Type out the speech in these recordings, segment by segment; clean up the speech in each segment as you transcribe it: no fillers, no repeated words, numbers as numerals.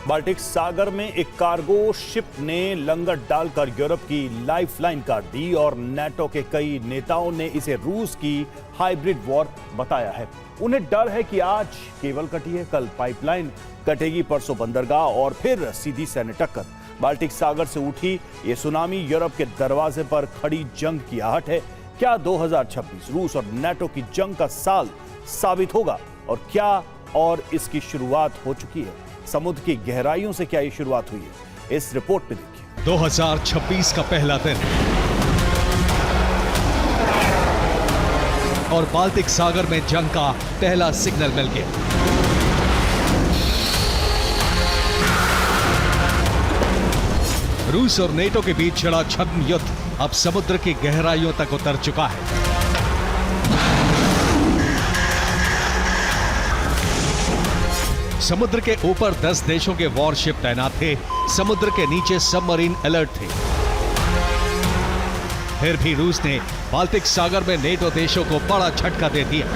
Baltic सागर में एक cargo ship ने लंगर डालकर यूरोप की लाइफलाइन काट दी और नेटो के कई नेताओं ने इसे रूस की हाइब्रिड वॉर बताया है। उन्हें डर है कि आज केबल कटी है, कल पाइपलाइन कटेगी, परसों बंदरगाह और फिर सीधी सैन्य टक्कर। बाल्टिक सागर से उठी ये सुनामी यूरोप के दरवाजे पर खड़ी जंग की आहट है। क्या 2026 रूस और नेटो की जंग का साल साबित होगा और क्या और इसकी शुरुआत हो चुकी है? समुद्र की गहराइयों से क्या ये शुरुआत हुई है, इस रिपोर्ट में देखिए। 2026 का पहला दिन और बाल्टिक सागर में जंग का पहला सिग्नल मिल गया। रूस और नेटो के बीच छिड़ा छद्म युद्ध अब समुद्र की गहराइयों तक उतर चुका है। समुद्र के ऊपर 10 देशों के वॉरशिप तैनात थे, समुद्र के नीचे सबमरीन अलर्ट थे। फिर भी रूस ने बाल्टिक सागर में नेटो देशों को बड़ा झटका दे दिया।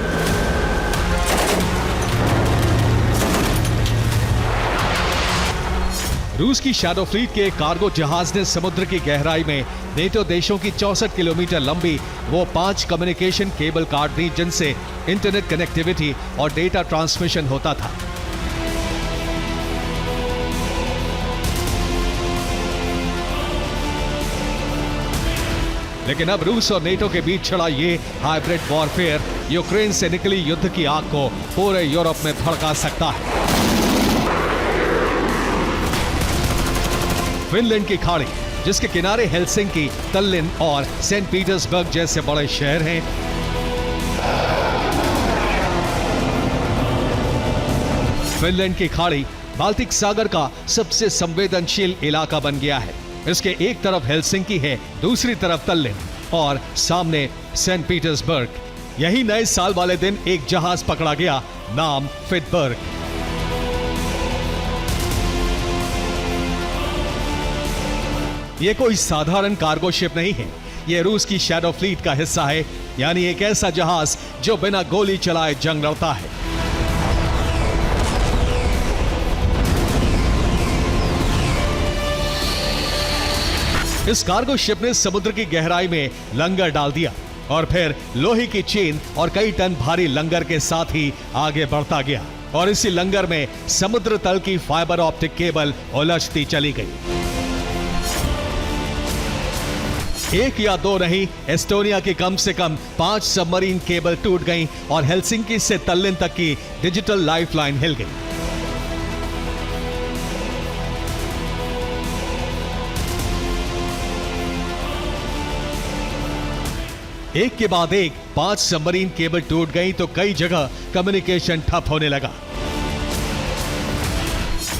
रूस की शैडो फ्लीट के कार्गो जहाज ने समुद्र की गहराई में नेटो देशों की 64 किलोमीटर लंबी वो 5 कम्युनिकेशन केबल काट दी, जिनसे इंटरनेट कनेक्टिविटी और डेटा ट्रांसमिशन होता था। लेकिन अब रूस और नेटो के बीच छिड़ा ये हाइब्रिड वॉरफेयर यूक्रेन से निकली युद्ध की आग को पूरे यूरोप में भड़का सकता है। फिनलैंड की खाड़ी, जिसके किनारे हेलसिंकी, तल्लिन और सेंट पीटर्सबर्ग जैसे बड़े शहर हैं, फिनलैंड की खाड़ी बाल्टिक सागर का सबसे संवेदनशील इलाका बन गया है। इसके एक तरफ हेलसिंकी है, दूसरी तरफ तल्लिन और सामने सेंट पीटर्सबर्ग। यही नए साल वाले दिन एक जहाज पकड़ा गया, नाम फिटबर्ग। यह कोई साधारण कार्गो शिप नहीं है, यह रूस की शैडो फ्लीट का हिस्सा है, यानी एक ऐसा जहाज जो बिना गोली चलाए जंग लड़ता है। इस कार्गो शिप ने समुद्र की गहराई में लंगर डाल दिया और फिर लोहे की चेन और कई टन भारी लंगर के साथ ही आगे बढ़ता गया और इसी लंगर में समुद्र तल की फाइबर ऑप्टिक केबल उलझती चली गई। एक या दो नहीं, एस्टोनिया की कम से कम 5 सबमरीन केबल टूट गईं और हेलसिंकी से तल्लिन तक की डिजिटल लाइफलाइन हिल गई। एक के बाद एक 5 सबमरीन केबल टूट गई तो कई जगह कम्युनिकेशन ठप होने लगा।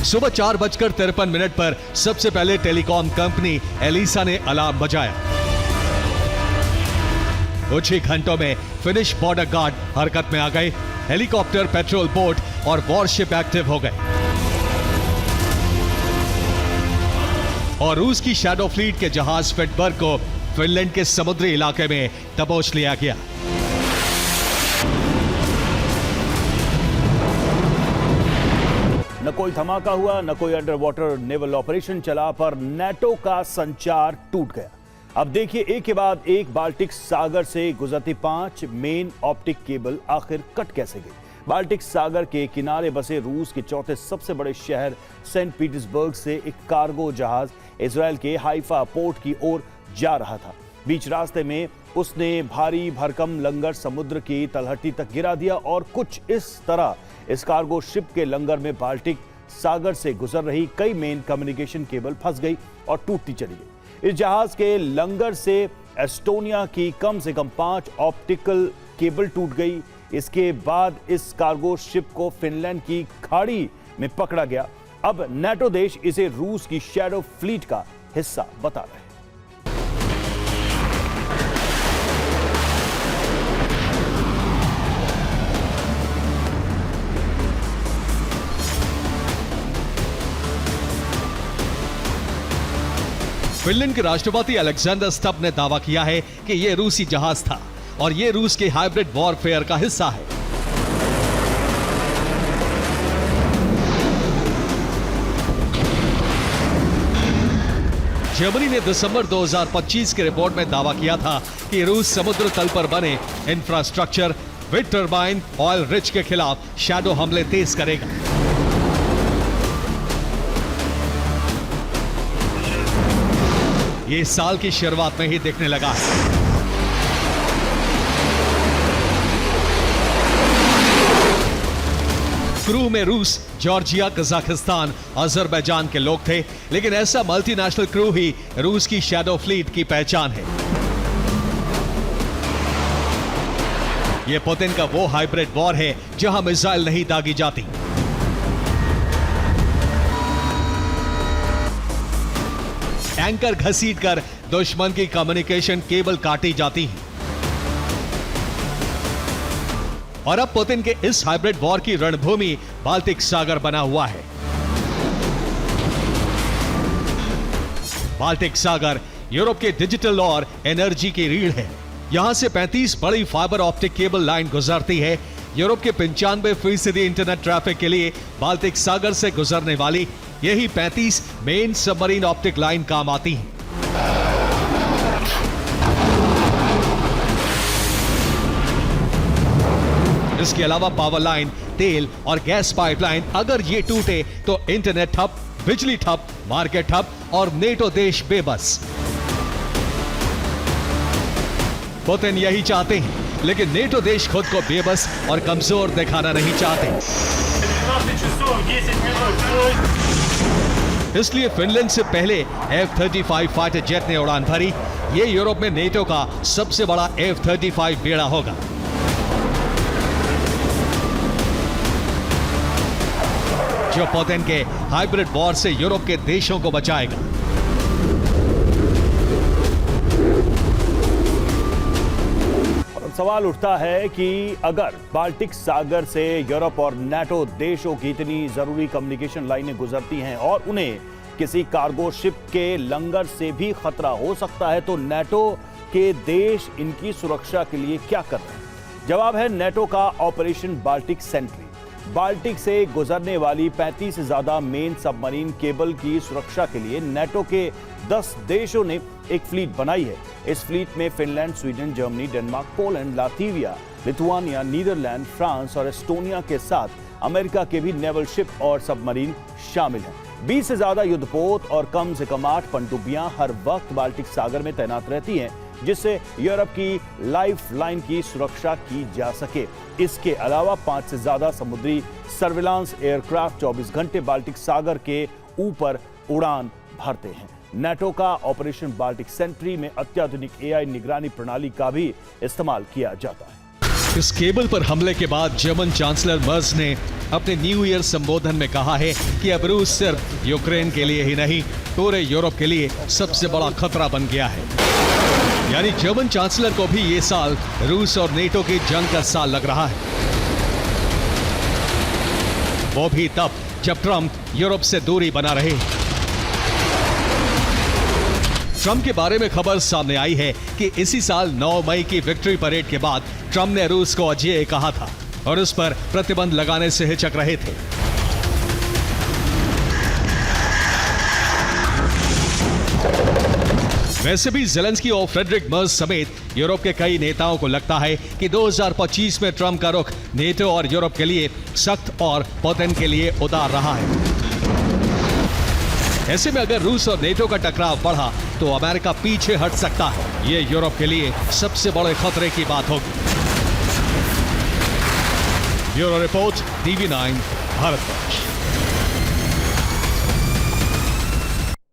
सुबह 4:53 पर सबसे पहले टेलीकॉम कंपनी एलिसा ने अलार्म बजाया। कुछ ही घंटों में फिनिश बॉर्डर गार्ड हरकत में आ गए, हेलीकॉप्टर, पेट्रोल बोट और वॉरशिप एक्टिव हो गए और रूस की शैडो फ्लीट के जहाज फिटबर्ग को फिनलैंड के समुद्री इलाके में दबोच लिया गया। न कोई धमाका हुआ, न कोई अंडर वाटर नेवल ऑपरेशन चला, पर नेटो का संचार टूट गया। अब देखिए एक के बाद एक बाल्टिक सागर से गुजरती 5 मेन ऑप्टिक केबल आखिर कट कैसे गई। बाल्टिक सागर के किनारे बसे रूस के चौथे सबसे बड़े शहर सेंट पीटर्सबर्ग से एक कार्गो जहाज इजराइल के हाइफा पोर्ट की ओर जा रहा था। बीच रास्ते में उसने भारी भरकम लंगर समुद्र की तलहटी तक गिरा दिया और कुछ इस तरह इस कार्गो शिप के लंगर में बाल्टिक सागर से गुजर रही कई मेन कम्युनिकेशन केबल फंस गई और टूटती चली गई। इस जहाज के लंगर से एस्टोनिया की कम से कम 5 ऑप्टिकल केबल टूट गई। इसके बाद इस कार्गो शिप को फिनलैंड की खाड़ी में पकड़ा गया। अब नेटो देश इसे रूस की शैडो फ्लीट का हिस्सा बता रहे हैं। फिनलैंड के राष्ट्रपति अलेक्जेंडर स्टब ने दावा किया है कि यह रूसी जहाज था और यह रूस के हाइब्रिड वॉरफेयर का हिस्सा है। जर्मनी ने दिसंबर 2025 की रिपोर्ट में दावा किया था कि रूस समुद्र तल पर बने infrastructure, wind turbine, oil rich के खिलाफ शैडो हमले तेज करेगा। ये साल की शुरुआत में ही दिखने लगा है। क्रू में रूस, जॉर्जिया, कजाकिस्तान, अजरबैजान के लोग थे, लेकिन ऐसा मल्टीनेशनल क्रू ही रूस की शैडो फ्लीट की पहचान है। यह पुतिन का वो हाइब्रिड वॉर है जहां मिसाइल नहीं दागी जाती, एंकर घसीटकर दुश्मन की कम्युनिकेशन केबल काटी जाती है। और अब पुतिन के इस हाइब्रिड वॉर की रणभूमि बाल्टिक सागर बना हुआ है। बाल्टिक सागर यूरोप के डिजिटल और एनर्जी की रीढ़ है। यहां से 35 बड़ी फाइबर ऑप्टिक केबल लाइन गुजरती है। यूरोप के 95% इंटरनेट ट्रैफिक के लिए बाल्टिक सागर से गुजरने वाली यही 35 मेन सबमरीन ऑप्टिक लाइन काम आती है। इसके अलावा पावर लाइन, तेल और गैस पाइपलाइन अगर ये टूटे तो इंटरनेट ठप, बिजली ठप, मार्केट ठप और नेटो देश बेबस। पुतिन यही चाहते हैं, लेकिन नेटो देश खुद को बेबस और कमजोर दिखाना नहीं चाहते। इसलिए फिनलैंड से पहले F-35 फाइटर जेट ने उड़ान भरी। ये यूरोप में नेटो का सबसे बड़ा F-35 बेड़ा होगा। जो पुतिन के हाइब्रिड वॉर से यूरोप के देशों को बचाएगा। और सवाल उठता है कि अगर बाल्टिक सागर से यूरोप और नाटो देशों की इतनी जरूरी कम्युनिकेशन लाइनें गुजरती हैं और उन्हें किसी कार्गो शिप के लंगर से भी खतरा हो सकता है, तो नाटो के देश इनकी सुरक्षा के लिए क्या कर रहे हैं? जवाब है नाटो का ऑपरेशन बाल्टिक सेंट्री। बाल्टिक से गुजरने वाली 35 से ज्यादा मेन सबमरीन केबल की सुरक्षा के लिए नाटो के 10 देशों ने एक फ्लीट बनाई है। इस फ्लीट में Finland, Sweden, Germany, Denmark, Poland, Latvia, Lithuania, Netherlands, France और एस्टोनिया के साथ अमेरिका के भी नेवल शिप और सबमरीन शामिल हैं। 20 से ज्यादा युद्धपोत और कम से कम 8 पनडुब्बियां हर वक्त बाल्टिक सागर में तैनात रहती हैं, जिससे यूरोप की लाइफ लाइन की सुरक्षा की जा सके। इसके अलावा 5 से ज्यादा समुद्री सर्विलांस एयरक्राफ्ट 24 घंटे बाल्टिक सागर के ऊपर उड़ान भरते हैं। नाटो का ऑपरेशन बाल्टिक सेंट्री में अत्याधुनिक AI निगरानी प्रणाली का भी इस्तेमाल किया जाता है। इस केबल पर हमले के बाद जर्मन चांसलर मर्ज ने अपने न्यू ईयर संबोधन में कहा है कि अब रूस सिर्फ यूक्रेन के लिए ही नहीं, पूरे यूरोप के लिए सबसे बड़ा खतरा बन गया है। यानी जर्मन चांसलर को भी ये साल रूस और नेटो की जंग का साल लग रहा है। वो भी तब जब ट्रंप यूरोप से दूरी बना रहे। ट्रंप के बारे में खबर सामने आई है कि इसी साल 9 मई की विक्ट्री परेड के बाद ट्रंप ने रूस को अजेय कहा था और उस पर प्रतिबंध लगाने से हिचक रहे थे। वैसे भी ज़ेलेंस्की और फ्रेडरिक मर्ज समेत यूरोप के कई नेताओं को लगता है कि 2025 में ट्रंप का रुख नेटो और यूरोप के लिए सख्त और पुतिन के लिए उदार रहा है। ऐसे में अगर रूस और नेटो का टकराव बढ़ा तो अमेरिका पीछे हट सकता है। ये यूरोप के लिए सबसे बड़े खतरे की बात होगी। Bureau report, TV9, Bharatvarsh.